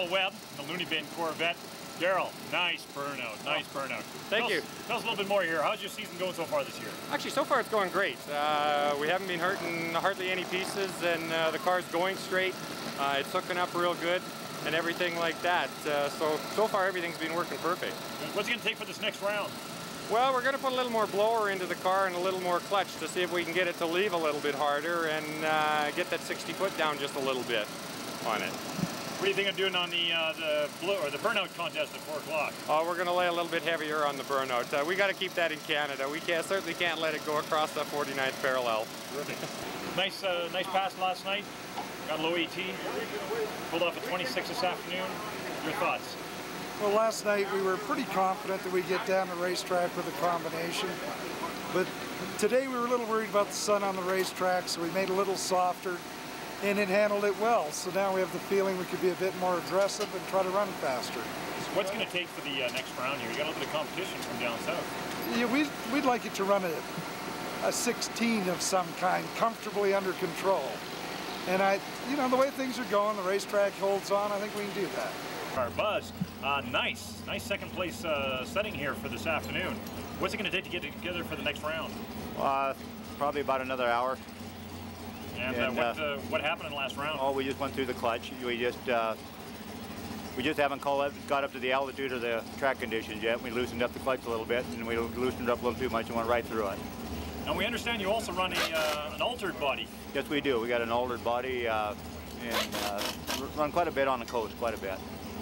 Webb, the Looney Bin Corvette. Daryl, nice burnout, nice burnout. Thank you. Tell us a little bit more here. How's your season going so far this year? Actually, so far it's going great. We haven't been hurting hardly any pieces, and the car's going straight. It's hooking up real good and everything like that. So far everything's been working perfect. What's it going to take for this next round? Well, we're going to put a little more blower into the car and a little more clutch to see if we can get it to leave a little bit harder and get that 60 foot down just a little bit on it. What do you think of doing on the burnout contest at 4 o'clock? Oh, we're going to lay a little bit heavier on the burnout. We got to keep that in Canada. We certainly can't let it go across the 49th parallel. Terrific. Nice pass last night. Got a low AT. Pulled off a 26 this afternoon. Your thoughts? Well, last night we were pretty confident that we'd get down the racetrack with a combination. But today we were a little worried about the sun on the racetrack, so we made it a little softer. And it handled it well, so now we have the feeling we could be a bit more aggressive and try to run faster. So what's going to take for the next round here? You got a little bit of competition from down south. Yeah, we'd like it to run a 16 of some kind, comfortably under control. And the way things are going, the racetrack holds on, I think we can do that. Our Buzz, nice second place setting here for this afternoon. What's it going to take to get together for the next round? Probably about another hour. And what happened in the last round? Oh, we just went through the clutch. We just haven't got up to the altitude of the track conditions yet. We loosened up the clutch a little bit, and we loosened it up a little too much and went right through it. And we understand you also run an altered body. Yes, we do. We got an altered body and run quite a bit on the coast, quite a bit.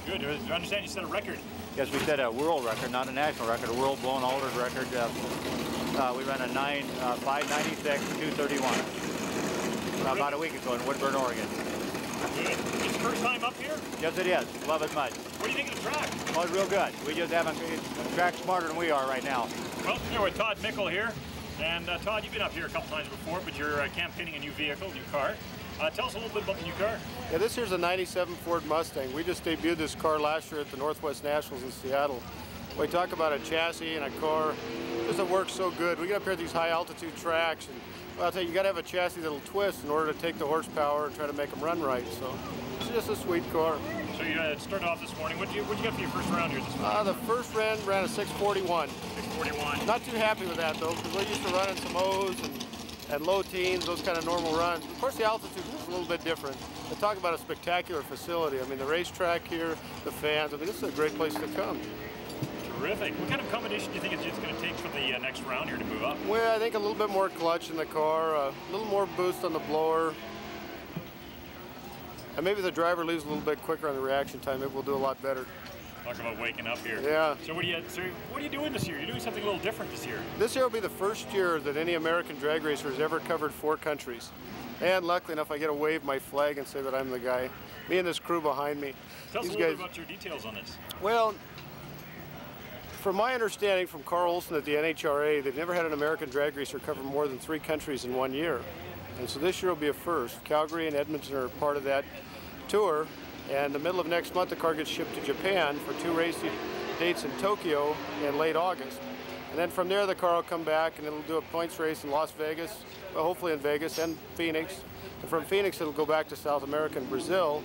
Good. I understand you set a record. Yes, we set a world record, not a national record, a world-blown altered record. We ran a 596, 231. About a week ago in Woodburn, Oregon. Good. It's your first time up here? Yes, it is. Love it much. What do you think of the track? Well, it's real good. We just haven't tracked smarter than we are right now. Well, here with Todd Mickle here. And Todd, you've been up here a couple times before, but you're campaigning a new vehicle, new car. Tell us a little bit about the new car. Yeah, this here's a 97 Ford Mustang. We just debuted this car last year at the Northwest Nationals in Seattle. We talk about a chassis and a car. It just works so good. We get up here at these high altitude tracks, and well, I'll tell you, you got to have a chassis that'll twist in order to take the horsepower and try to make them run right. So it's just a sweet car. So you started off this morning. What'd you get for your first round here this morning? The first ran a 641. 641. Not too happy with that though, because we're used to running some O's and low teens, those kind of normal runs. Of course, the altitude is a little bit different. But talk about a spectacular facility. I mean, the racetrack here, the fans. I mean, this is a great place to come. Terrific. What kind of combination do you think it's just going to take for the next round here to move up? Well, I think a little bit more clutch in the car, a little more boost on the blower, and maybe the driver leaves a little bit quicker on the reaction time. Maybe we'll do a lot better. Talk about waking up here. Yeah. So what are you doing this year? You're doing something a little different this year. This year will be the first year that any American drag racer has ever covered 4 countries. And luckily enough, I get to wave my flag and say that I'm the guy. Me and this crew behind me. Tell us a little bit about your details on this. Well, from my understanding from Carl Olson at the NHRA, they've never had an American drag racer cover more than 3 countries in 1 year. And so this year will be a first. Calgary and Edmonton are part of that tour. And the middle of next month, the car gets shipped to Japan for 2 race dates in Tokyo in late August. And then from there, the car will come back and it'll do a points race in Las Vegas, well, hopefully in Vegas and Phoenix. And from Phoenix, it'll go back to South America and Brazil.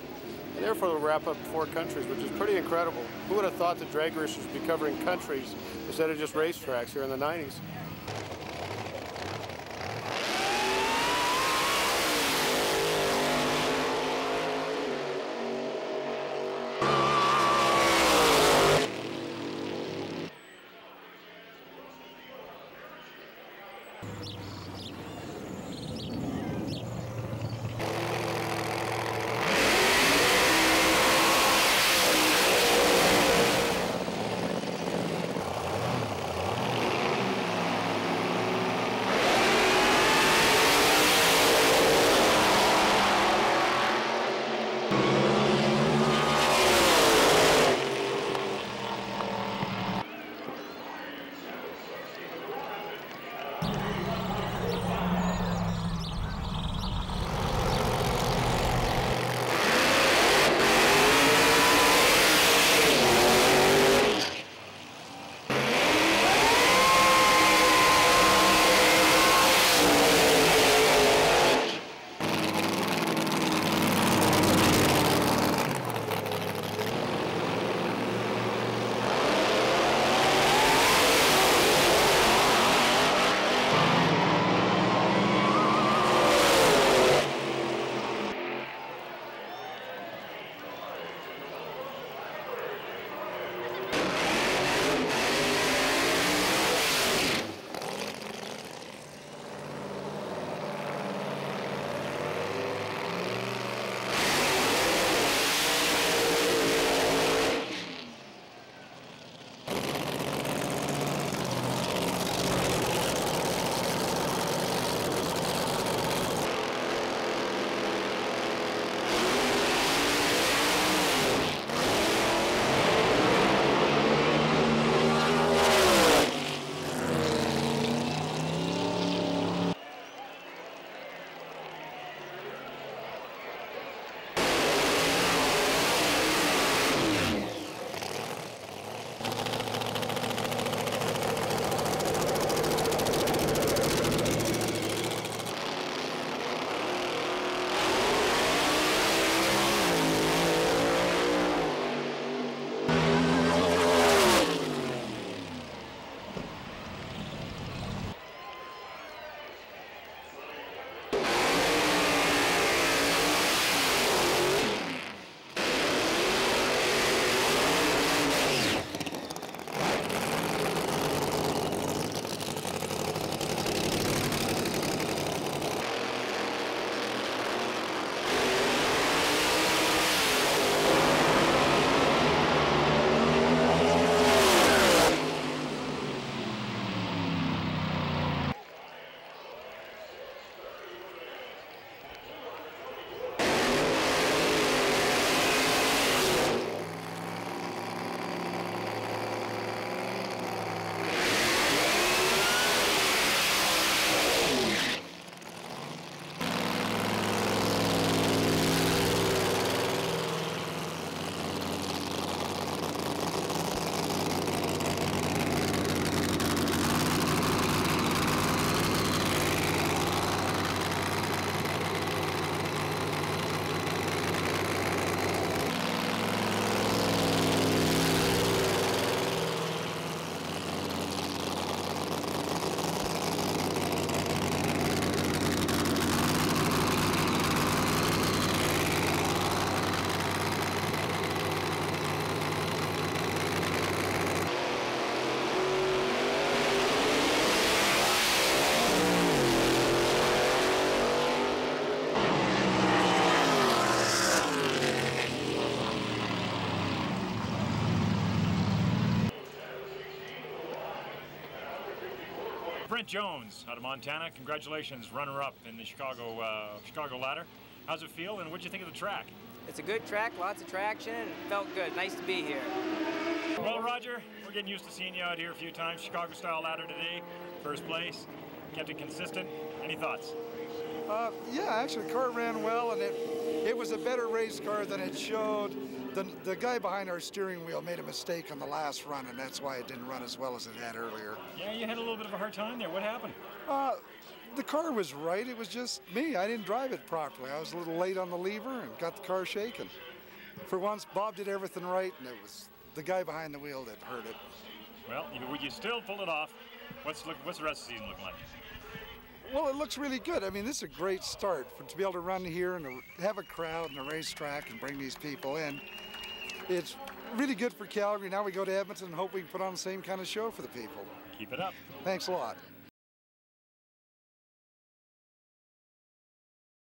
And therefore, it'll wrap up 4 countries, which is pretty incredible. Who would have thought that drag racers would be covering countries instead of just racetracks here in the 90s? Brent Jones out of Montana, congratulations, runner-up in the Chicago ladder. How's it feel, and what'd you think of the track? It's a good track, lots of traction, and it felt good. Nice to be here. Well, Roger, we're getting used to seeing you out here a few times. Chicago-style ladder today, first place, kept it consistent. Any thoughts? Yeah, actually the car ran well, and it was a better race car than it showed. The guy behind our steering wheel made a mistake on the last run, and that's why it didn't run as well as it had earlier. Yeah, you had a little bit of a hard time there. What happened? The car was right. It was just me. I didn't drive it properly. I was a little late on the lever and got the car shaking. For once, Bob did everything right, and it was the guy behind the wheel that hurt it. Well, you still pulled it off. What's the rest of the season look like? Well, it looks really good. I mean, this is a great start to be able to run here and have a crowd and a racetrack and bring these people in. It's really good for Calgary. Now we go to Edmonton and hope we can put on the same kind of show for the people. Keep it up. Thanks a lot.